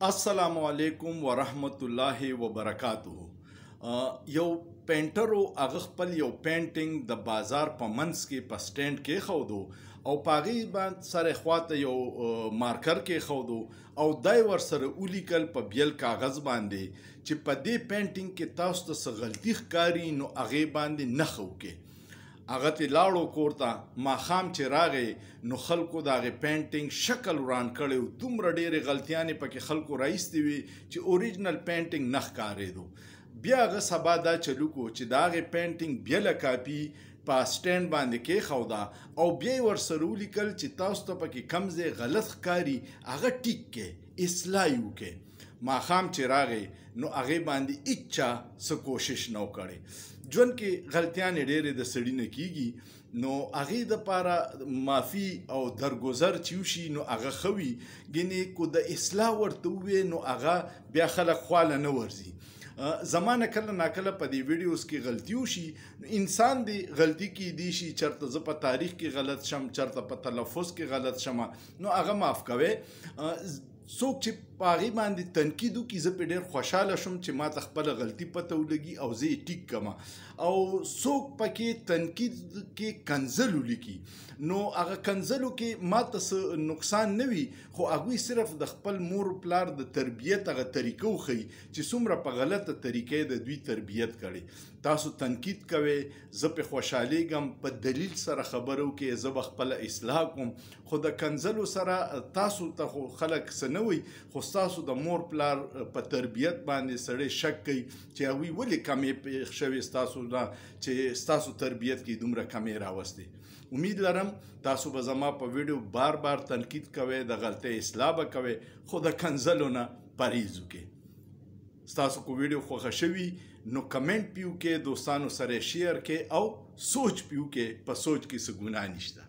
السلام علیکم ورحمت الله وبرکاته. یو پینټرو هغه خپل یو پینټینګ د بازار په منځ کې په سټینډ کې خودو او پاغي باندې سره خواته یو مارکر کې خودو او دای ور سره ولیکل په بیل کاغذ باندې چې په دې پینټینګ کې تاسو ته غلطي ښکاری نو هغه باندې نخو کې هغه ته لاړو کورته ماښام چې راغی نو خلکو د هغې پینټینګ شکل وران کړی و. دومره ډېرې غلطیانې پکې خلکو رایستې وي چې اوریجنل پینټینګ نه ښکارېدو. بیا هغه سبا دا چلو کو چې د هغې پینټینګ بیله کاپي په سټینډ باندې کېښوده او بیا یې ورسره ولیکل چې تاسو ته پکې کوم ځای غلط ښکاري هغه ټیک کې اصلاح یې وکړئ. ماښام چې راغی نو هغې باندې هیچا څه کوشش نه وکړی. ژوند کې غلطیانې ډېرې د سړي نه کېږي نو هغې دپاره معافي او درګذر چې وشي نو هغه ښه وي. ګینې کو د اصلاح ورته ووایې نو هغه بیا خلک خواله نه ورځي. زما نه کله ناکله په دې ویډیوز کې غلطي وشي نو انسان دی غلطي کیدی شي چېرته زه په تاریخ کې غلط شم چېرته په تلفظ کې غلط شم نو هغه معاف کوئ. څوک چې په هغې باندې تنقید وکړي زه پرې ډېر خوشحاله شم چې ما ته خپله غلطي پته ولګي او زه یې ټیک کړم. او څوک پکې تنقید کې کنځل ولیکي نو هغه کنځلو کې ما ته څه نقصان نه وي خو هغوی صرف د خپل مور پلار د تربیت هغه طریقه وښیي چې څومره په غلطه طریقې د دوی تربیت کړي. تاسو تنقید کوئ زه پې خوشحالیږم په دلیل سره خبره وکړئ زه به خپله اصلاح کوم خو د کنځلو سره تاسو ته خو خلک څه نه وایي خو ستاسو د مور پلار په تربیت باندې سړی شک کوي چې هغوی ولې کمې پېښ شوې ستاسو نه چې ستاسو تربیت کې دومره کمې راوستې. امید لرم تاسو به زما په ویډیو بار بار تنقید کوئ د غلطۍ اصلاح به کوئ خو د کنځلو نه پرهیز وکړئ. ستاسو کو ویډیو خوښه شوي نو کمنټ پې وکړئ دوستانو سره یې شیر کړئ او سوچ پې وکړئ په سوچ کې څه ګناه نشته.